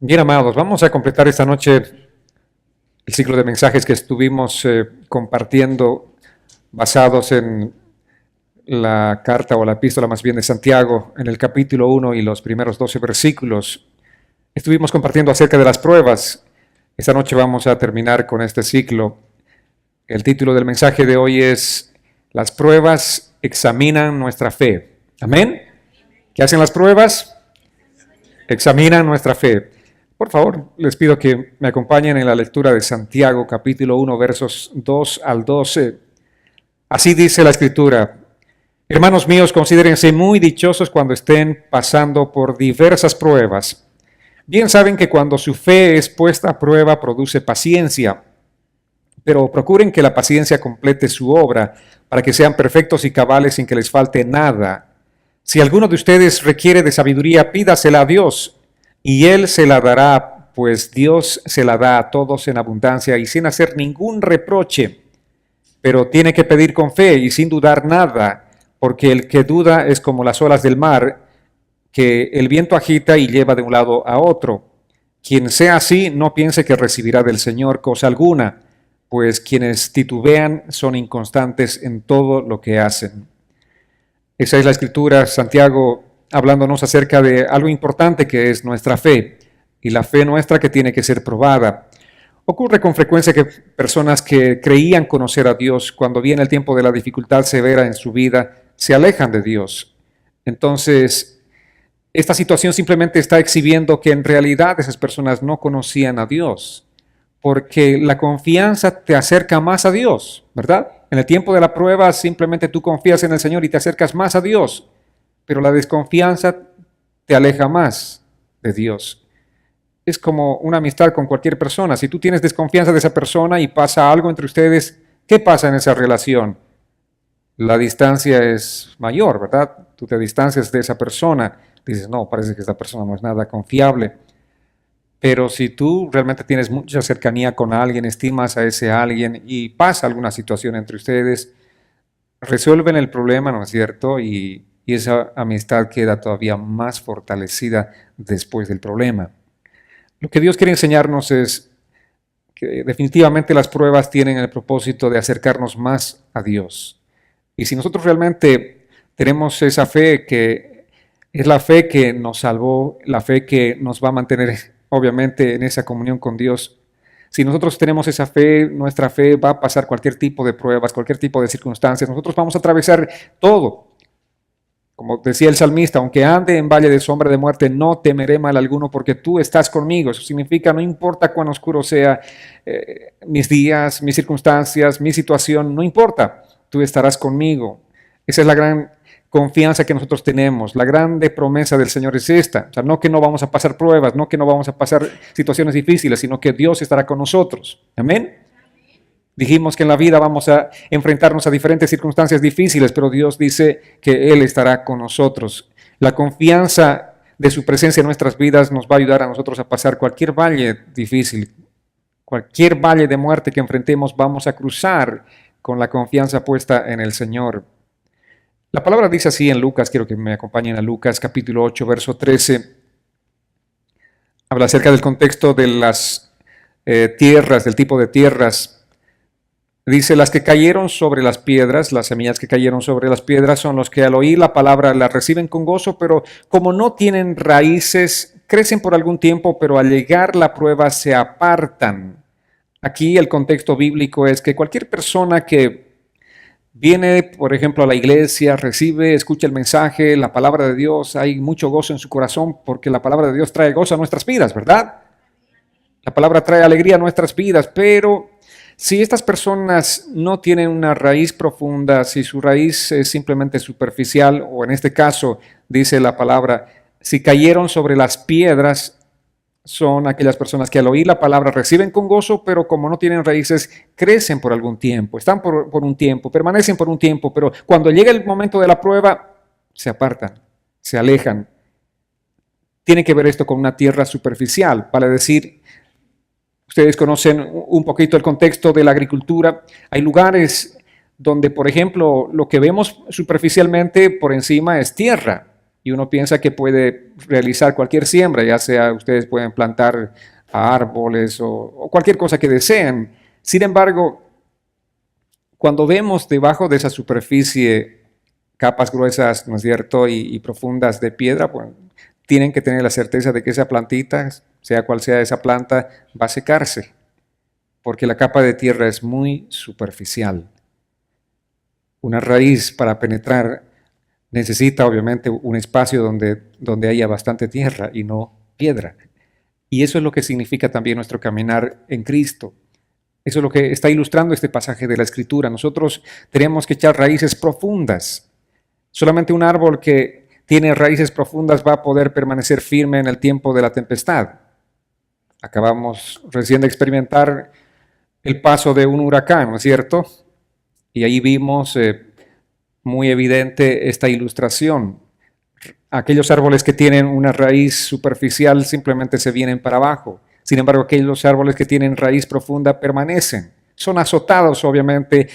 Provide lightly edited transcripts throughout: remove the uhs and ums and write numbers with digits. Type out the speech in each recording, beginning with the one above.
Bien, amados, vamos a completar esta noche el ciclo de mensajes que estuvimos compartiendo basados en la carta o la epístola más bien de Santiago, en el capítulo 1 y los primeros 12 versículos. Estuvimos compartiendo acerca de las pruebas. Esta noche vamos a terminar con este ciclo. El título del mensaje de hoy es Las pruebas examinan nuestra fe. ¿Amén? ¿Qué hacen las pruebas? Examinan nuestra fe. Por favor, les pido que me acompañen en la lectura de Santiago, capítulo 1, versos 2 al 12. Así dice la Escritura: Hermanos míos, considérense muy dichosos cuando estén pasando por diversas pruebas. Bien saben que cuando su fe es puesta a prueba produce paciencia, pero procuren que la paciencia complete su obra para que sean perfectos y cabales sin que les falte nada. Si alguno de ustedes requiere de sabiduría, pídasela a Dios, y Él se la dará, pues Dios se la da a todos en abundancia y sin hacer ningún reproche. Pero tiene que pedir con fe y sin dudar nada, porque el que duda es como las olas del mar, que el viento agita y lleva de un lado a otro. Quien sea así, no piense que recibirá del Señor cosa alguna, pues quienes titubean son inconstantes en todo lo que hacen. Esa es la Escritura, Santiago, hablándonos acerca de algo importante que es nuestra fe, y la fe nuestra que tiene que ser probada. Ocurre con frecuencia que personas que creían conocer a Dios, cuando viene el tiempo de la dificultad severa en su vida, se alejan de Dios. Entonces, esta situación simplemente está exhibiendo que en realidad esas personas no conocían a Dios, porque la confianza te acerca más a Dios, ¿verdad? En el tiempo de la prueba simplemente tú confías en el Señor y te acercas más a Dios, pero la desconfianza te aleja más de Dios. Es como una amistad con cualquier persona. Si tú tienes desconfianza de esa persona y pasa algo entre ustedes, ¿qué pasa en esa relación? La distancia es mayor, ¿verdad? Tú te distancias de esa persona, dices, no, parece que esta persona no es nada confiable. Pero si tú realmente tienes mucha cercanía con alguien, estimas a ese alguien y pasa alguna situación entre ustedes, resuelven el problema, ¿no es cierto? Y esa amistad queda todavía más fortalecida después del problema. Lo que Dios quiere enseñarnos es que definitivamente las pruebas tienen el propósito de acercarnos más a Dios. Y si nosotros realmente tenemos esa fe que es la fe que nos salvó, la fe que nos va a mantener obviamente en esa comunión con Dios, si nosotros tenemos esa fe, nuestra fe va a pasar cualquier tipo de pruebas, cualquier tipo de circunstancias, nosotros vamos a atravesar todo. Como decía el salmista, aunque ande en valle de sombra de muerte, no temeré mal alguno porque tú estás conmigo. Eso significa, no importa cuán oscuro sea mis días, mis circunstancias, mi situación, no importa, tú estarás conmigo. Esa es la gran confianza que nosotros tenemos. La grande promesa del Señor es esta. O sea, no que no vamos a pasar pruebas, no que no vamos a pasar situaciones difíciles, sino que Dios estará con nosotros. Amén. Dijimos que en la vida vamos a enfrentarnos a diferentes circunstancias difíciles, pero Dios dice que Él estará con nosotros. La confianza de su presencia en nuestras vidas nos va a ayudar a nosotros a pasar cualquier valle difícil, cualquier valle de muerte que enfrentemos, vamos a cruzar con la confianza puesta en el Señor. La palabra dice así en Lucas, quiero que me acompañen a Lucas capítulo 8, verso 13. Habla acerca del contexto de las tierras, del tipo de tierras. Dice, las que cayeron sobre las piedras, las semillas que cayeron sobre las piedras son los que al oír la palabra la reciben con gozo, pero como no tienen raíces, crecen por algún tiempo, pero al llegar la prueba se apartan. Aquí el contexto bíblico es que cualquier persona que viene, por ejemplo, a la iglesia, recibe, escucha el mensaje, la palabra de Dios, hay mucho gozo en su corazón porque la palabra de Dios trae gozo a nuestras vidas, ¿verdad? La palabra trae alegría a nuestras vidas, pero si estas personas no tienen una raíz profunda, si su raíz es simplemente superficial, o en este caso dice la palabra, si cayeron sobre las piedras, son aquellas personas que al oír la palabra reciben con gozo, pero como no tienen raíces, crecen por algún tiempo, están por un tiempo, permanecen por un tiempo, pero cuando llega el momento de la prueba, se apartan, se alejan. Tiene que ver esto con una tierra superficial, para decir, ustedes conocen un poquito el contexto de la agricultura. Hay lugares donde, por ejemplo, lo que vemos superficialmente por encima es tierra. y uno piensa que puede realizar cualquier siembra, ya sea ustedes pueden plantar árboles o cualquier cosa que deseen. Sin embargo, cuando vemos debajo de esa superficie capas gruesas, ¿no es cierto?, y profundas de piedra, pues, tienen que tener la certeza de que esa plantita, sea cual sea esa planta, va a secarse, porque la capa de tierra es muy superficial. Una raíz para penetrar necesita obviamente un espacio donde haya bastante tierra y no piedra. Y eso es lo que significa también nuestro caminar en Cristo. Eso es lo que está ilustrando este pasaje de la Escritura. Nosotros tenemos que echar raíces profundas. Solamente un árbol que tiene raíces profundas va a poder permanecer firme en el tiempo de la tempestad. Acabamos recién de experimentar el paso de un huracán, ¿no es cierto? Y ahí vimos muy evidente esta ilustración. Aquellos árboles que tienen una raíz superficial simplemente se vienen para abajo. Sin embargo, aquellos árboles que tienen raíz profunda permanecen. Son azotados, obviamente,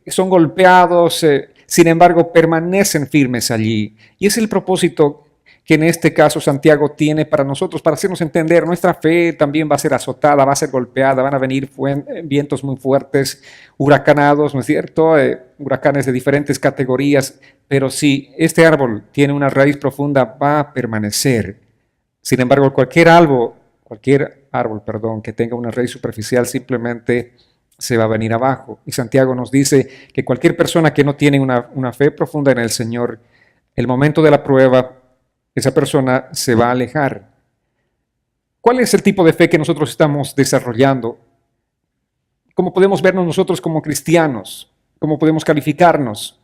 son golpeados, sin embargo, permanecen firmes allí. Y es el propósito que en este caso Santiago tiene para nosotros, para hacernos entender, nuestra fe también va a ser azotada, va a ser golpeada, van a venir vientos muy fuertes, huracanados, ¿no es cierto? Huracanes de diferentes categorías, pero si este árbol tiene una raíz profunda, va a permanecer. Sin embargo, cualquier árbol, que tenga una raíz superficial simplemente se va a venir abajo. Y Santiago nos dice que cualquier persona que no tiene una fe profunda en el Señor, el momento de la prueba, esa persona se va a alejar. ¿Cuál es el tipo de fe que nosotros estamos desarrollando? ¿Cómo podemos vernos nosotros como cristianos? ¿Cómo podemos calificarnos?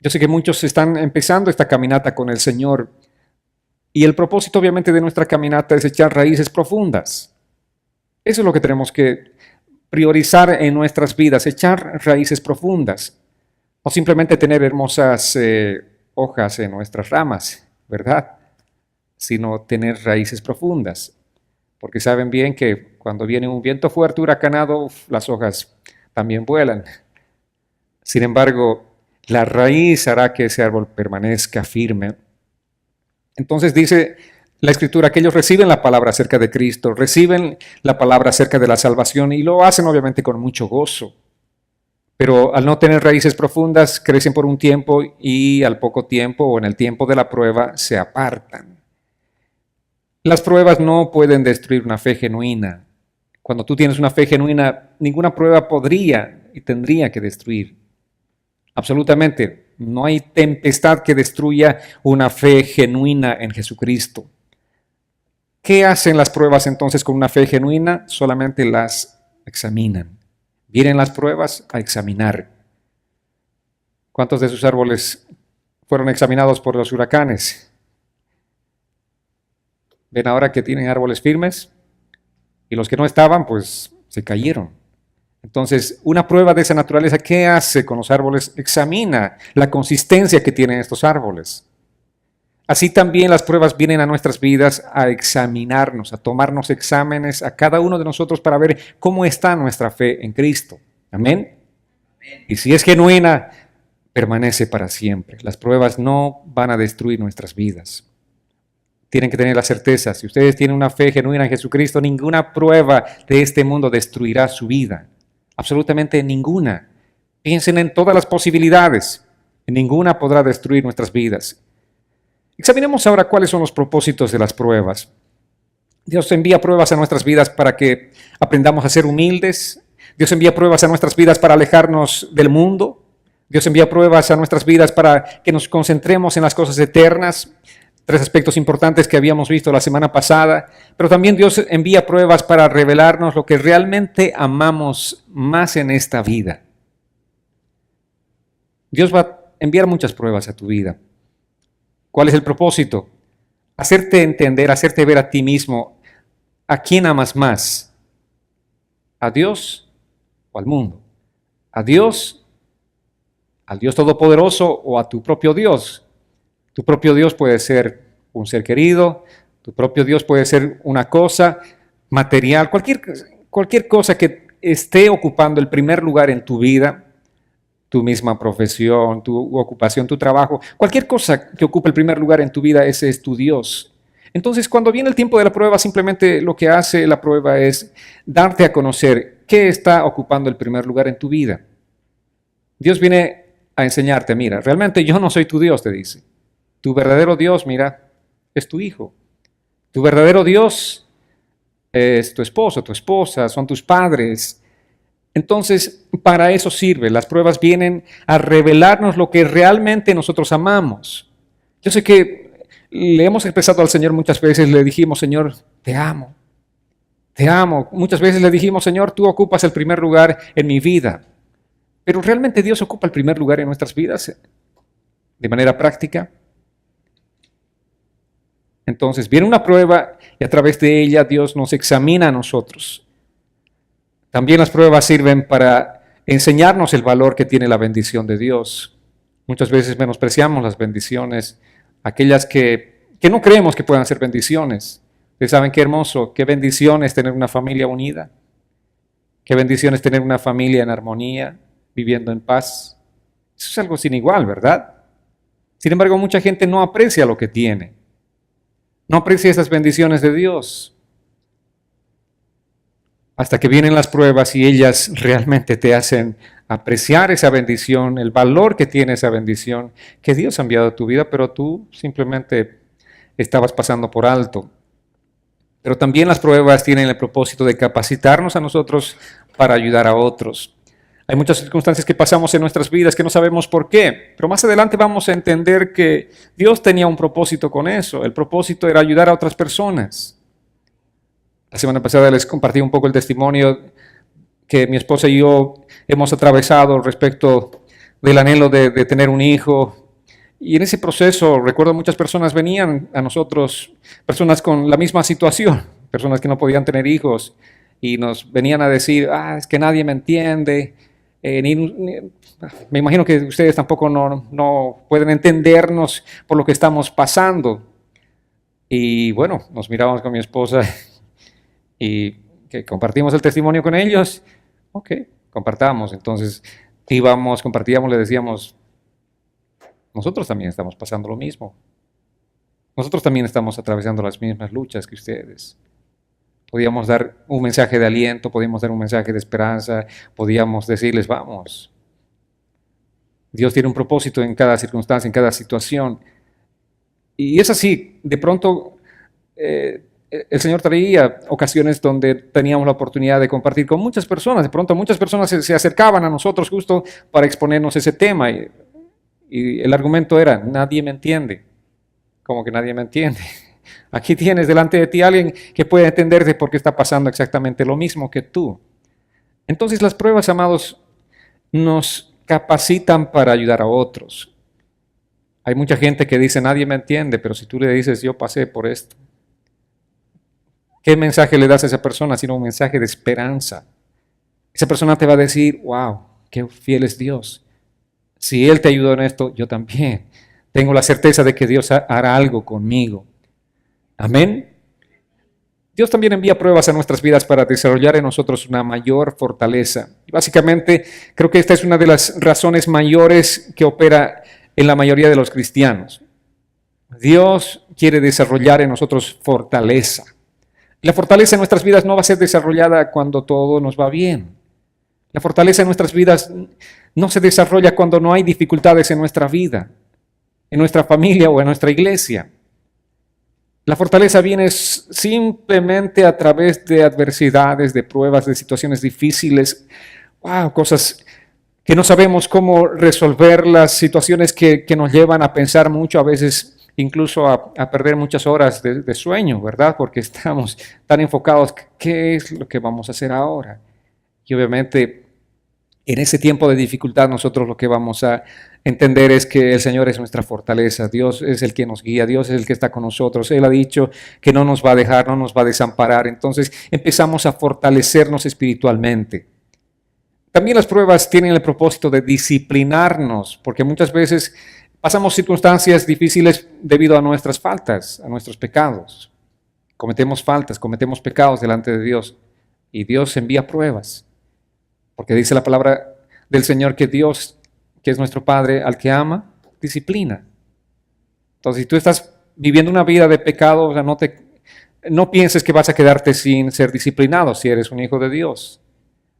Yo sé que muchos están empezando esta caminata con el Señor y el propósito obviamente de nuestra caminata es echar raíces profundas. Eso es lo que tenemos que priorizar en nuestras vidas, echar raíces profundas. No simplemente tener hermosas hojas en nuestras ramas, ¿verdad? Sino tener raíces profundas. Porque saben bien que cuando viene un viento fuerte, huracanado, las hojas también vuelan. Sin embargo, la raíz hará que ese árbol permanezca firme. Entonces dice la Escritura que ellos reciben la palabra acerca de Cristo, reciben la palabra acerca de la salvación y lo hacen obviamente con mucho gozo. Pero al no tener raíces profundas, crecen por un tiempo y al poco tiempo o en el tiempo de la prueba se apartan. Las pruebas no pueden destruir una fe genuina. Cuando tú tienes una fe genuina, ninguna prueba podría y tendría que destruir. Absolutamente, no hay tempestad que destruya una fe genuina en Jesucristo. ¿Qué hacen las pruebas entonces con una fe genuina? Solamente las examinan. Vienen las pruebas a examinar. ¿Cuántos de sus árboles fueron examinados por los huracanes? ¿Ven ahora que tienen árboles firmes? Y los que no estaban, pues se cayeron. Entonces, una prueba de esa naturaleza, ¿qué hace con los árboles? Examina la consistencia que tienen estos árboles. Así también las pruebas vienen a nuestras vidas a examinarnos, a tomarnos exámenes a cada uno de nosotros para ver cómo está nuestra fe en Cristo. Amén. Y si es genuina, permanece para siempre. Las pruebas no van a destruir nuestras vidas. Tienen que tener la certeza, si ustedes tienen una fe genuina en Jesucristo, ninguna prueba de este mundo destruirá su vida. Absolutamente ninguna. Piensen en todas las posibilidades. Ninguna podrá destruir nuestras vidas. Examinemos ahora cuáles son los propósitos de las pruebas. Dios envía pruebas a nuestras vidas para que aprendamos a ser humildes. Dios envía pruebas a nuestras vidas para alejarnos del mundo. Dios envía pruebas a nuestras vidas para que nos concentremos en las cosas eternas. 3 aspectos importantes que habíamos visto la semana pasada. Pero también Dios envía pruebas para revelarnos lo que realmente amamos más en esta vida. Dios va a enviar muchas pruebas a tu vida. ¿Cuál es el propósito? Hacerte entender, hacerte ver a ti mismo a quién amas más, a Dios o al mundo, a Dios, al Dios Todopoderoso o a tu propio Dios. Tu propio Dios puede ser un ser querido, tu propio Dios puede ser una cosa material, cualquier cosa que esté ocupando el primer lugar en tu vida. tu misma profesión, tu ocupación, tu trabajo, cualquier cosa que ocupe el primer lugar en tu vida, ese es tu Dios. Entonces, cuando viene el tiempo de la prueba, simplemente lo que hace la prueba es darte a conocer qué está ocupando el primer lugar en tu vida. Dios viene a enseñarte, mira, realmente yo no soy tu Dios, te dice. Tu verdadero Dios, mira, es tu hijo. Tu verdadero Dios es tu esposo, tu esposa, son tus padres. Entonces, para eso sirve. Las pruebas vienen a revelarnos lo que realmente nosotros amamos. Yo sé que le hemos expresado al Señor muchas veces, le dijimos, Señor, te amo. Te amo. Muchas veces le dijimos, Señor, tú ocupas el primer lugar en mi vida. Pero ¿realmente Dios ocupa el primer lugar en nuestras vidas de manera práctica? Entonces viene una prueba y a través de ella Dios nos examina a nosotros. También las pruebas sirven para enseñarnos el valor que tiene la bendición de Dios. Muchas veces menospreciamos las bendiciones, aquellas que no creemos que puedan ser bendiciones. Ustedes saben qué hermoso, qué bendición es tener una familia unida, qué bendición es tener una familia en armonía, viviendo en paz. Eso es algo sin igual, ¿verdad? Sin embargo, mucha gente no aprecia lo que tiene. No aprecia esas bendiciones de Dios. Hasta que vienen las pruebas y ellas realmente te hacen apreciar esa bendición, el valor que tiene esa bendición que Dios ha enviado a tu vida, pero tú simplemente estabas pasando por alto. Pero también las pruebas tienen el propósito de capacitarnos a nosotros para ayudar a otros. Hay muchas circunstancias que pasamos en nuestras vidas que no sabemos por qué, pero más adelante vamos a entender que Dios tenía un propósito con eso. El propósito era ayudar a otras personas. La semana pasada les compartí un poco el testimonio que mi esposa y yo hemos atravesado respecto del anhelo de tener un hijo. Y en ese proceso, recuerdo muchas personas venían a nosotros, personas con la misma situación, personas que no podían tener hijos, y nos venían a decir, es que nadie me entiende. Me imagino que ustedes tampoco no pueden entendernos por lo que estamos pasando. Y bueno, nos miramos con mi esposa y que compartimos el testimonio con ellos. Ok, compartamos. Entonces íbamos, compartíamos, le decíamos, nosotros también estamos pasando lo mismo. Nosotros también estamos atravesando las mismas luchas que ustedes. Podíamos dar un mensaje de aliento, podíamos dar un mensaje de esperanza, podíamos decirles, vamos. Dios tiene un propósito en cada circunstancia, en cada situación. Y es así, de pronto el Señor traía ocasiones donde teníamos la oportunidad de compartir con muchas personas. De pronto muchas personas se acercaban a nosotros justo para exponernos ese tema. Y el argumento era, nadie me entiende. ¿Cómo que nadie me entiende? Aquí tienes delante de ti a alguien que puede entenderte porque está pasando exactamente lo mismo que tú. Entonces las pruebas, amados, nos capacitan para ayudar a otros. Hay mucha gente que dice, nadie me entiende, pero si tú le dices, yo pasé por esto, ¿qué mensaje le das a esa persona sino un mensaje de esperanza? Esa persona te va a decir, wow, qué fiel es Dios. Si Él te ayudó en esto, yo también. Tengo la certeza de que Dios hará algo conmigo. Amén. Dios también envía pruebas a nuestras vidas para desarrollar en nosotros una mayor fortaleza. Y básicamente, creo que esta es una de las razones mayores que opera en la mayoría de los cristianos. Dios quiere desarrollar en nosotros fortaleza. La fortaleza en nuestras vidas no va a ser desarrollada cuando todo nos va bien. La fortaleza en nuestras vidas no se desarrolla cuando no hay dificultades en nuestra vida, en nuestra familia o en nuestra iglesia. La fortaleza viene simplemente a través de adversidades, de pruebas, de situaciones difíciles, cosas que no sabemos cómo resolver, las situaciones que nos llevan a pensar mucho, a veces incluso a perder muchas horas de sueño, ¿verdad? Porque estamos tan enfocados, ¿qué es lo que vamos a hacer ahora? Y obviamente en ese tiempo de dificultad nosotros lo que vamos a entender es que el Señor es nuestra fortaleza, Dios es el que nos guía, Dios es el que está con nosotros. Él ha dicho que no nos va a dejar, no nos va a desamparar. Entonces empezamos a fortalecernos espiritualmente. También las pruebas tienen el propósito de disciplinarnos, porque muchas veces pasamos circunstancias difíciles debido a nuestras faltas, a nuestros pecados. Cometemos faltas, cometemos pecados delante de Dios y Dios envía pruebas. Porque dice la palabra del Señor que Dios que es nuestro Padre, al que ama, disciplina. Entonces, si tú estás viviendo una vida de pecado, o sea, no pienses que vas a quedarte sin ser disciplinado si eres un hijo de Dios.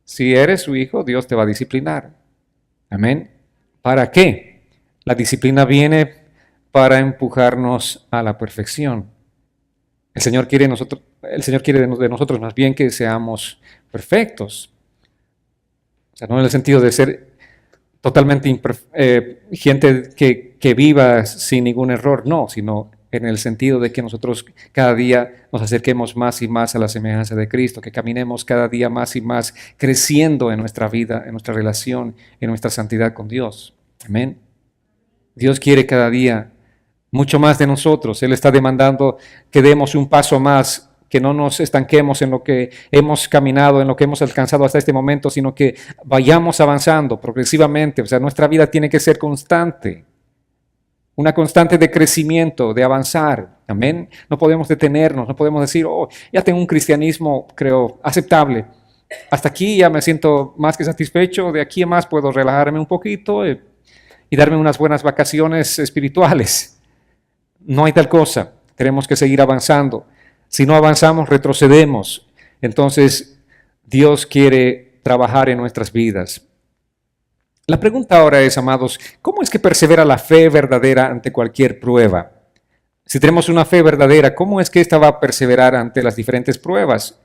Si eres su hijo, Dios te va a disciplinar. Amén. ¿Para qué? La disciplina viene para empujarnos a la perfección. El Señor quiere de nosotros más bien que seamos perfectos. O sea, no en el sentido de ser totalmente gente que viva sin ningún error, no, sino en el sentido de que nosotros cada día nos acerquemos más y más a la semejanza de Cristo, que caminemos cada día más y más creciendo en nuestra vida, en nuestra relación, en nuestra santidad con Dios. Amén. Dios quiere cada día mucho más de nosotros. Él está demandando que demos un paso más, que no nos estanquemos en lo que hemos caminado, en lo que hemos alcanzado hasta este momento, sino que vayamos avanzando progresivamente. O sea, nuestra vida tiene que ser constante, una constante de crecimiento, de avanzar. Amén. No podemos detenernos, no podemos decir, oh, ya tengo un cristianismo, creo, aceptable. Hasta aquí ya me siento más que satisfecho, de aquí en más puedo relajarme un poquito y darme unas buenas vacaciones espirituales. No hay tal cosa. Tenemos que seguir avanzando. Si no avanzamos, retrocedemos. Entonces, Dios quiere trabajar en nuestras vidas. La pregunta ahora es, amados, ¿cómo es que persevera la fe verdadera ante cualquier prueba? Si tenemos una fe verdadera, ¿cómo es que ésta va a perseverar ante las diferentes pruebas?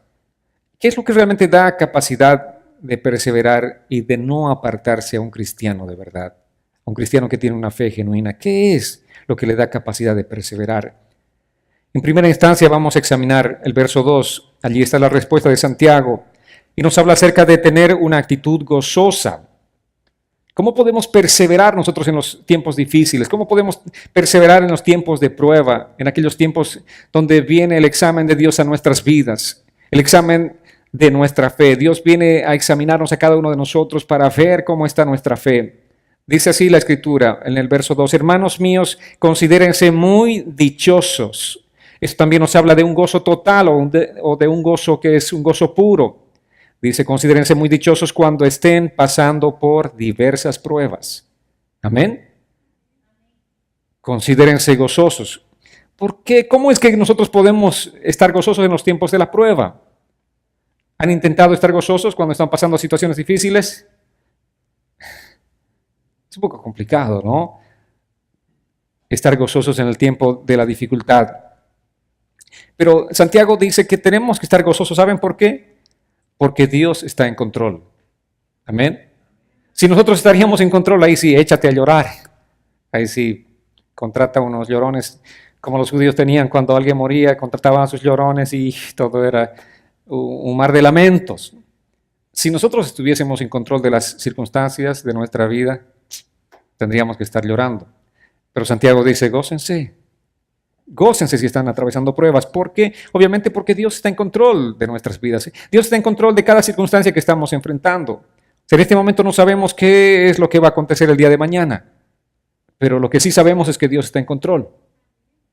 ¿Qué es lo que realmente da capacidad de perseverar y de no apartarse a un cristiano de verdad? A un cristiano que tiene una fe genuina. ¿Qué es lo que le da capacidad de perseverar? En primera instancia vamos a examinar el verso 2. Allí está la respuesta de Santiago y nos habla acerca de tener una actitud gozosa. ¿Cómo podemos perseverar nosotros en los tiempos difíciles? ¿Cómo podemos perseverar en los tiempos de prueba, en aquellos tiempos donde viene el examen de Dios a nuestras vidas, el examen de nuestra fe? Dios viene a examinarnos a cada uno de nosotros para ver cómo está nuestra fe. Dice así la Escritura en el verso 2, hermanos míos, considérense muy dichosos. Esto también nos habla de un gozo total o de un gozo que es un gozo puro. Dice, considérense muy dichosos cuando estén pasando por diversas pruebas. Amén. Considérense gozosos. ¿Por qué? ¿Cómo es que nosotros podemos estar gozosos en los tiempos de la prueba? ¿Han intentado estar gozosos cuando están pasando situaciones difíciles? Es un poco complicado, ¿no? Estar gozosos en el tiempo de la dificultad. Pero Santiago dice que tenemos que estar gozosos. ¿Saben por qué? Porque Dios está en control. Amén. Si nosotros estaríamos en control, ahí sí, échate a llorar. Ahí sí, contrata unos llorones como los judíos tenían cuando alguien moría, contrataban a sus llorones y todo era un mar de lamentos. Si nosotros estuviésemos en control de las circunstancias de nuestra vida, tendríamos que estar llorando. Pero Santiago dice, gócense. Gócense si están atravesando pruebas. ¿Por qué? Obviamente porque Dios está en control de nuestras vidas. Dios está en control de cada circunstancia que estamos enfrentando. En este momento no sabemos qué es lo que va a acontecer el día de mañana, pero lo que sí sabemos es que Dios está en control.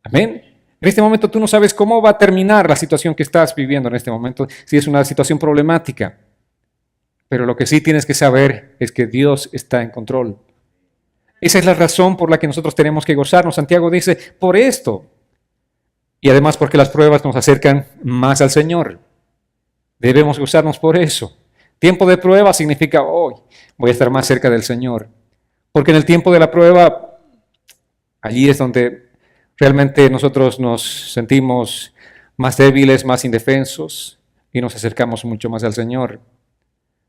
Amén. En este momento tú no sabes cómo va a terminar la situación que estás viviendo en este momento, si es una situación problemática. Pero lo que sí tienes que saber es que Dios está en control. Esa es la razón por la que nosotros tenemos que gozarnos. Santiago dice, por esto. Y además porque las pruebas nos acercan más al Señor. Debemos gozarnos por eso. Tiempo de prueba significa, hoy voy a estar más cerca del Señor. Porque en el tiempo de la prueba, allí es donde realmente nosotros nos sentimos más débiles, más indefensos y nos acercamos mucho más al Señor.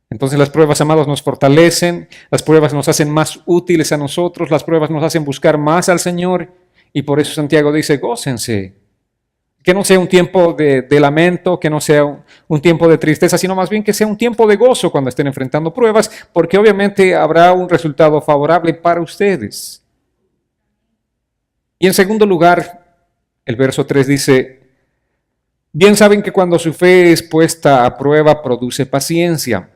Entonces las pruebas, amados, nos fortalecen, las pruebas nos hacen más útiles a nosotros, las pruebas nos hacen buscar más al Señor y por eso Santiago dice, gócense. Que no sea un tiempo de lamento, que no sea un tiempo de tristeza, sino más bien que sea un tiempo de gozo cuando estén enfrentando pruebas, porque obviamente habrá un resultado favorable para ustedes. Y en segundo lugar, el verso 3 dice, bien saben que cuando su fe es puesta a prueba produce paciencia.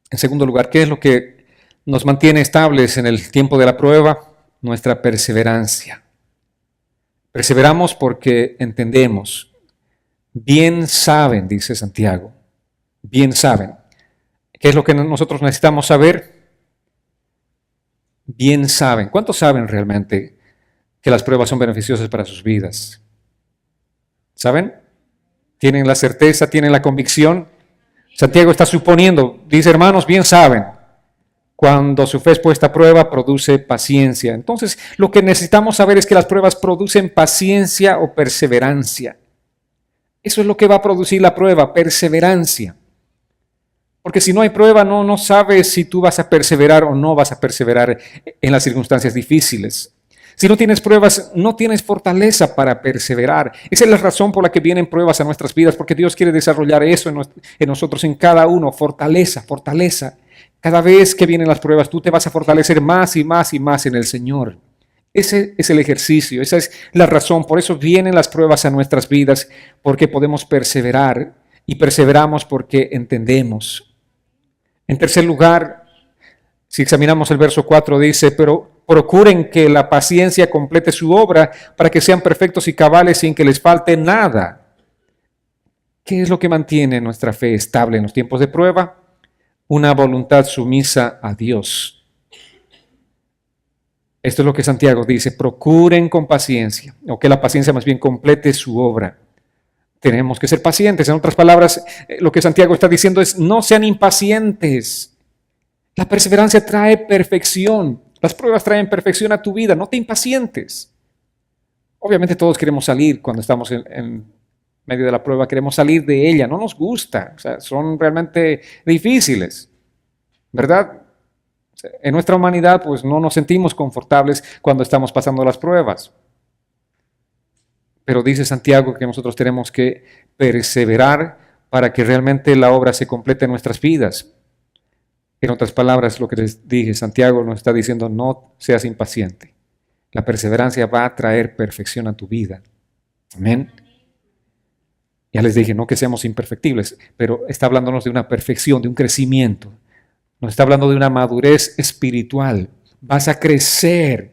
En segundo lugar, ¿qué es lo que nos mantiene estables en el tiempo de la prueba? Nuestra perseverancia. Perseveramos porque entendemos. Bien saben, dice Santiago, bien saben. ¿Qué es lo que nosotros necesitamos saber? bien saben. ¿Cuántos saben realmente que las pruebas son beneficiosas para sus vidas? ¿Saben? ¿Tienen la certeza? ¿Tienen la convicción? Santiago está suponiendo, dice, hermanos, bien saben, cuando su fe es puesta a prueba, produce paciencia. Entonces, lo que necesitamos saber es que las pruebas producen paciencia o perseverancia. Eso es lo que va a producir la prueba, perseverancia. Porque si no hay prueba, no sabes si tú vas a perseverar o no vas a perseverar en las circunstancias difíciles. Si no tienes pruebas, no tienes fortaleza para perseverar. Esa es la razón por la que vienen pruebas a nuestras vidas, porque Dios quiere desarrollar eso en nosotros, en cada uno, fortaleza, fortaleza. Cada vez que vienen las pruebas, tú te vas a fortalecer más y más y más en el Señor. Ese es el ejercicio, esa es la razón. Por eso vienen las pruebas a nuestras vidas, porque podemos perseverar y perseveramos porque entendemos. En tercer lugar, si examinamos el verso 4, dice, pero procuren que la paciencia complete su obra para que sean perfectos y cabales sin que les falte nada. ¿Qué es lo que mantiene nuestra fe estable en los tiempos de prueba? Una voluntad sumisa a Dios. Esto es lo que Santiago dice, procuren con paciencia, o que la paciencia más bien complete su obra. Tenemos que ser pacientes. En otras palabras, lo que Santiago está diciendo es, no sean impacientes. La perseverancia trae perfección. Las pruebas traen perfección a tu vida. No te impacientes. Obviamente todos queremos salir cuando estamos en medio de la prueba. Queremos salir de ella. No nos gusta. O sea, son realmente difíciles. ¿Verdad? En nuestra humanidad, pues no nos sentimos confortables cuando estamos pasando las pruebas. Pero dice Santiago que nosotros tenemos que perseverar para que realmente la obra se complete en nuestras vidas. En otras palabras, lo que les dije, Santiago nos está diciendo, no seas impaciente. La perseverancia va a traer perfección a tu vida. Amén. Ya les dije, no que seamos imperfectibles, pero está hablándonos de una perfección, de un crecimiento. Nos está hablando de una madurez espiritual. Vas a crecer.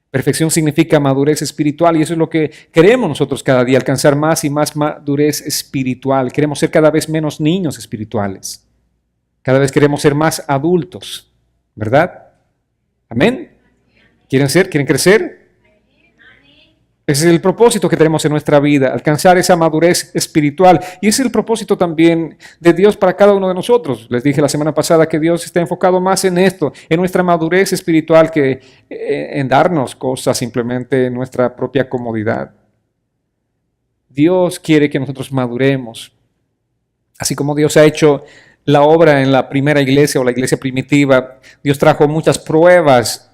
Perfección significa madurez espiritual y eso es lo que queremos nosotros cada día, alcanzar más y más madurez espiritual. Queremos ser cada vez menos niños espirituales. Cada vez queremos ser más adultos, ¿verdad? Amén. ¿Quieren ser? ¿Quieren crecer? Ese es el propósito que tenemos en nuestra vida, alcanzar esa madurez espiritual. Y ese es el propósito también de Dios para cada uno de nosotros. Les dije la semana pasada que Dios está enfocado más en esto, en nuestra madurez espiritual, que en darnos cosas simplemente en nuestra propia comodidad. Dios quiere que nosotros maduremos. Así como Dios ha hecho la obra en la primera iglesia o la iglesia primitiva, Dios trajo muchas pruebas,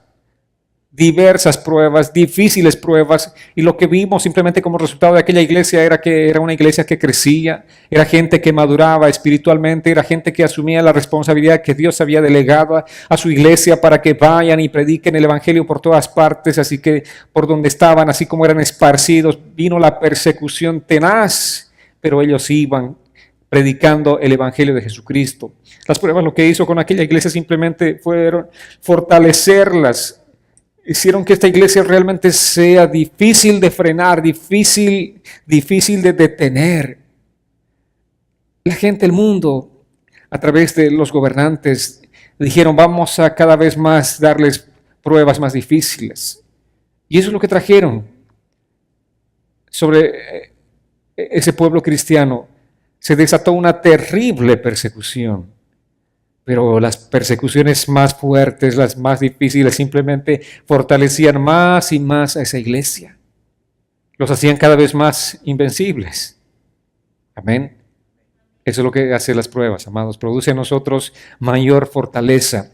diversas pruebas, difíciles pruebas, y lo que vimos simplemente como resultado de aquella iglesia era que era una iglesia que crecía, era gente que maduraba espiritualmente, era gente que asumía la responsabilidad que Dios había delegado a su iglesia para que vayan y prediquen el evangelio por todas partes, así que por donde estaban, así como eran esparcidos, vino la persecución tenaz, pero ellos iban predicando el evangelio de Jesucristo. Las pruebas lo que hizo con aquella iglesia simplemente fueron fortalecerlas, hicieron que esta iglesia realmente sea difícil de frenar, difícil de detener. La gente, el mundo, a través de los gobernantes, dijeron, vamos a cada vez más darles pruebas más difíciles. Y eso es lo que trajeron sobre ese pueblo cristiano. Se desató una terrible persecución. Pero las persecuciones más fuertes, las más difíciles, simplemente fortalecían más y más a esa iglesia. Los hacían cada vez más invencibles. Amén. Eso es lo que hacen las pruebas, amados. Produce en nosotros mayor fortaleza.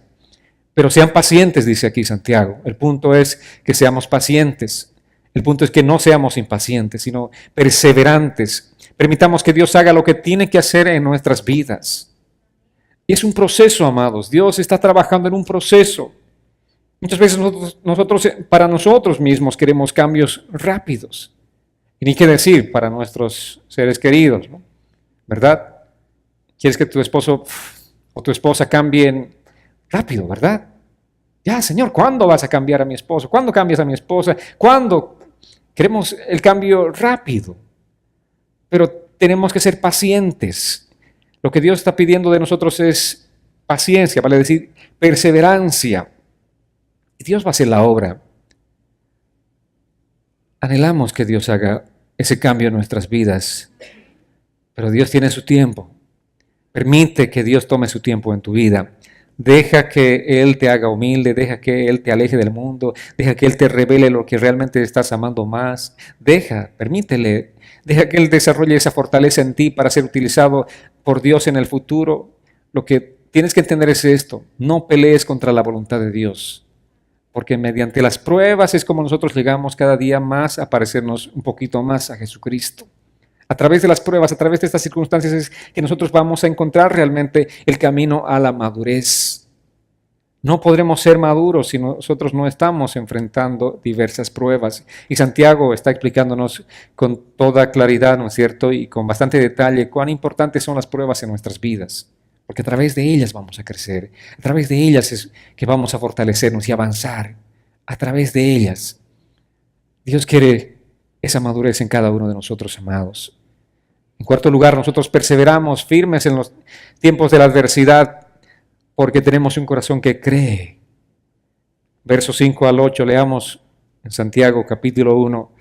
Pero sean pacientes, dice aquí Santiago. El punto es que seamos pacientes. El punto es que no seamos impacientes, sino perseverantes. Permitamos que Dios haga lo que tiene que hacer en nuestras vidas. Y es un proceso, amados. Dios está trabajando en un proceso. Muchas veces nosotros para nosotros mismos queremos cambios rápidos. Y ni qué decir para nuestros seres queridos, ¿no? ¿Verdad? Quieres que tu esposo o tu esposa cambien rápido, ¿verdad? Ya, Señor, ¿cuándo vas a cambiar a mi esposo? ¿Cuándo cambias a mi esposa? ¿Cuándo? Queremos el cambio rápido. Pero tenemos que ser pacientes. Lo que Dios está pidiendo de nosotros es paciencia, vale decir perseverancia. Y Dios va a hacer la obra. Anhelamos que Dios haga ese cambio en nuestras vidas, pero Dios tiene su tiempo. Permite que Dios tome su tiempo en tu vida. Deja que Él te haga humilde, deja que Él te aleje del mundo, deja que Él te revele lo que realmente estás amando más. Permítele, deja que Él desarrolle esa fortaleza en ti para ser utilizado por Dios en el futuro. Lo que tienes que entender es esto: no pelees contra la voluntad de Dios, porque mediante las pruebas es como nosotros llegamos cada día más a parecernos un poquito más a Jesucristo. A través de las pruebas, a través de estas circunstancias es que nosotros vamos a encontrar realmente el camino a la madurez. No podremos ser maduros si nosotros no estamos enfrentando diversas pruebas. Y Santiago está explicándonos con toda claridad, ¿no es cierto? Y con bastante detalle cuán importantes son las pruebas en nuestras vidas. Porque a través de ellas vamos a crecer. A través de ellas es que vamos a fortalecernos y avanzar. A través de ellas. Dios quiere esa madurez en cada uno de nosotros, amados. En cuarto lugar, nosotros perseveramos firmes en los tiempos de la adversidad porque tenemos un corazón que cree. Versos 5 al 8, leamos en Santiago capítulo 1.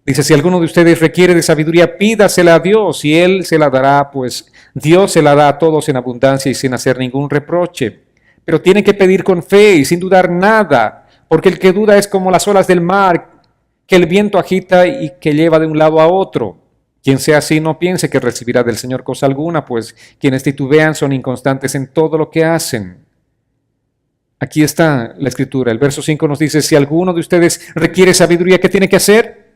Dice: si alguno de ustedes requiere de sabiduría, pídasela a Dios y Él se la dará, pues Dios se la da a todos en abundancia y sin hacer ningún reproche. Pero tiene que pedir con fe y sin dudar nada, porque el que duda es como las olas del mar, que el viento agita y que lleva de un lado a otro. Quien sea así no piense que recibirá del Señor cosa alguna, pues quienes titubean son inconstantes en todo lo que hacen. Aquí está la escritura. El verso 5 nos dice: si alguno de ustedes requiere sabiduría, ¿qué tiene que hacer?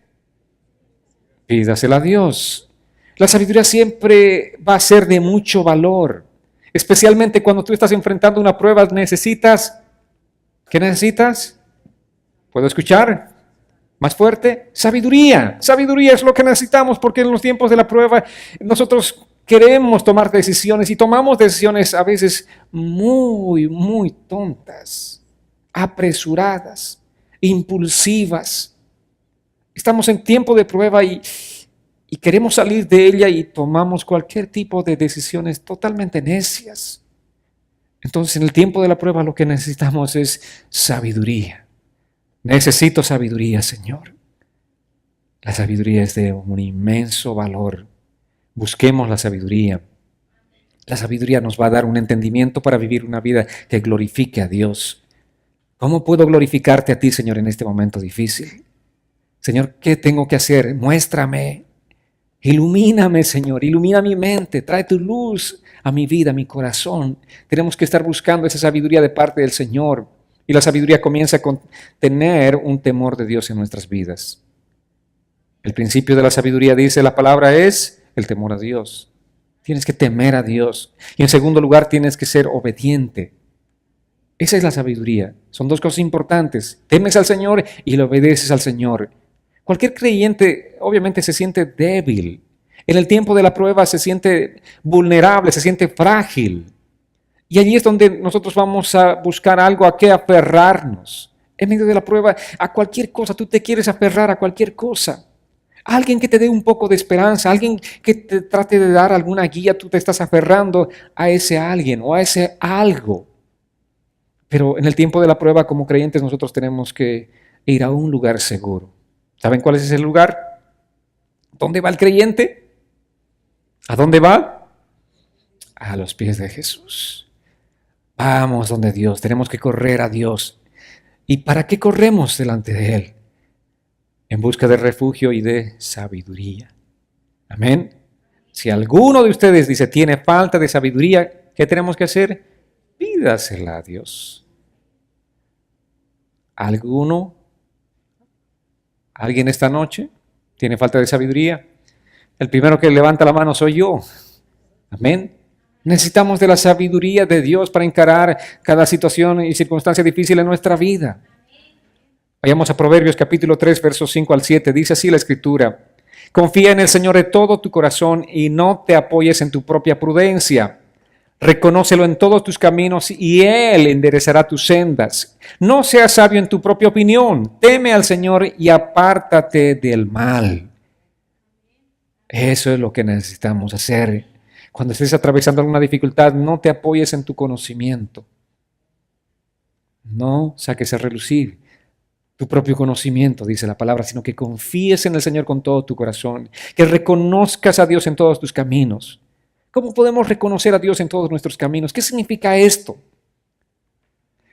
Pídasela a Dios. La sabiduría siempre va a ser de mucho valor, especialmente cuando tú estás enfrentando una prueba. ¿Qué necesitas? ¿Puedo escuchar? Más fuerte, sabiduría. Sabiduría es lo que necesitamos, porque en los tiempos de la prueba nosotros queremos tomar decisiones y tomamos decisiones a veces muy tontas, apresuradas, impulsivas. Estamos en tiempo de prueba y queremos salir de ella y tomamos cualquier tipo de decisiones totalmente necias. Entonces, en el tiempo de la prueba lo que necesitamos es sabiduría. Necesito sabiduría, Señor. La sabiduría es de un inmenso valor. Busquemos la sabiduría. La sabiduría nos va a dar un entendimiento para vivir una vida que glorifique a Dios. ¿Cómo puedo glorificarte a ti, Señor, en este momento difícil? Señor, ¿qué tengo que hacer? Muéstrame. Ilumíname, Señor. Ilumina mi mente. Trae tu luz a mi vida, a mi corazón. Tenemos que estar buscando esa sabiduría de parte del Señor. Y la sabiduría comienza con tener un temor de Dios en nuestras vidas. El principio de la sabiduría, dice la palabra, es el temor a Dios. Tienes que temer a Dios. Y en segundo lugar, tienes que ser obediente. Esa es la sabiduría. Son dos cosas importantes. Temes al Señor y le obedeces al Señor. Cualquier creyente obviamente se siente débil. En el tiempo de la prueba se siente vulnerable, se siente frágil. Y allí es donde nosotros vamos a buscar algo a qué aferrarnos. En medio de la prueba, a cualquier cosa, tú te quieres aferrar a cualquier cosa. Alguien que te dé un poco de esperanza, alguien que te trate de dar alguna guía, tú te estás aferrando a ese alguien o a ese algo. Pero en el tiempo de la prueba, como creyentes, nosotros tenemos que ir a un lugar seguro. ¿Saben cuál es ese lugar? ¿Dónde va el creyente? ¿A dónde va? A los pies de Jesús. Vamos donde Dios, tenemos que correr a Dios. ¿Y para qué corremos delante de Él? En busca de refugio y de sabiduría. Amén. Si alguno de ustedes dice tiene falta de sabiduría, ¿qué tenemos que hacer? Pídasela a Dios. ¿Alguien esta noche tiene falta de sabiduría? El primero que levanta la mano soy yo. Amén. Necesitamos de la sabiduría de Dios para encarar cada situación y circunstancia difícil en nuestra vida. Vayamos a Proverbios capítulo 3, versos 5 al 7. Dice así la Escritura: confía en el Señor de todo tu corazón y no te apoyes en tu propia prudencia. Reconócelo en todos tus caminos y Él enderezará tus sendas. No seas sabio en tu propia opinión. Teme al Señor y apártate del mal. Eso es lo que necesitamos hacer. Cuando estés atravesando alguna dificultad, no te apoyes en tu conocimiento. No saques a relucir tu propio conocimiento, dice la palabra, sino que confíes en el Señor con todo tu corazón, que reconozcas a Dios en todos tus caminos. ¿Cómo podemos reconocer a Dios en todos nuestros caminos? ¿Qué significa esto?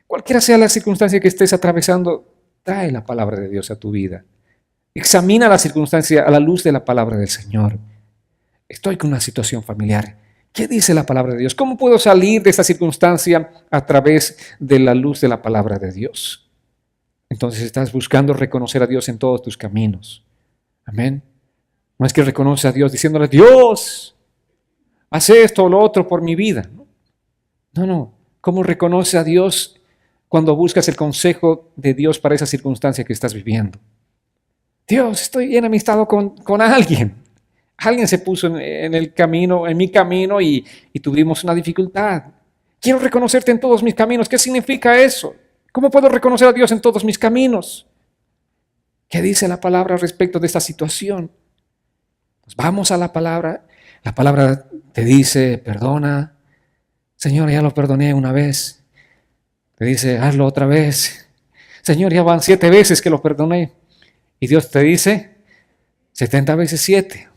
Cualquiera sea la circunstancia que estés atravesando, trae la palabra de Dios a tu vida. Examina la circunstancia a la luz de la palabra del Señor. Estoy con una situación familiar. ¿Qué dice la palabra de Dios? ¿Cómo puedo salir de esta circunstancia a través de la luz de la palabra de Dios? Entonces estás buscando reconocer a Dios en todos tus caminos. Amén. No es que reconoce a Dios diciéndole, Dios, haz esto o lo otro por mi vida. No. ¿Cómo reconoce a Dios cuando buscas el consejo de Dios para esa circunstancia que estás viviendo? Dios, estoy enemistado con alguien. Alguien se puso en el camino, en mi camino y tuvimos una dificultad. Quiero reconocerte en todos mis caminos. ¿Qué significa eso? ¿Cómo puedo reconocer a Dios en todos mis caminos? ¿Qué dice la palabra respecto de esta situación? Pues vamos a la palabra. La palabra te dice, perdona. Señor, ya lo perdoné una vez. Te dice, hazlo otra vez. Señor, ya van 7 veces que lo perdoné. Y Dios te dice, 70 veces 7.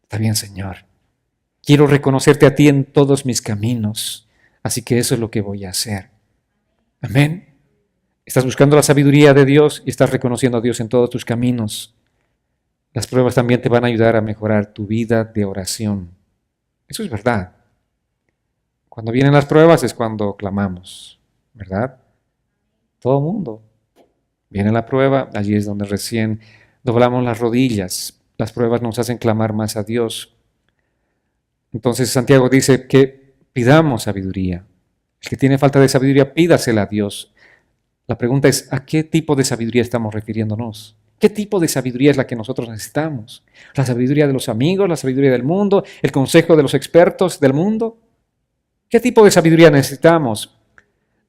Está bien, Señor. Quiero reconocerte a ti en todos mis caminos. Así que eso es lo que voy a hacer. Amén. Estás buscando la sabiduría de Dios y estás reconociendo a Dios en todos tus caminos. Las pruebas también te van a ayudar a mejorar tu vida de oración. Eso es verdad. Cuando vienen las pruebas es cuando clamamos, ¿verdad? Todo el mundo. Viene la prueba, allí es donde recién doblamos las rodillas. Las pruebas nos hacen clamar más a Dios. Entonces Santiago dice que pidamos sabiduría. El que tiene falta de sabiduría, pídasela a Dios. La pregunta es, ¿a qué tipo de sabiduría estamos refiriéndonos? ¿Qué tipo de sabiduría es la que nosotros necesitamos? ¿La sabiduría de los amigos, la sabiduría del mundo, el consejo de los expertos del mundo? ¿Qué tipo de sabiduría necesitamos?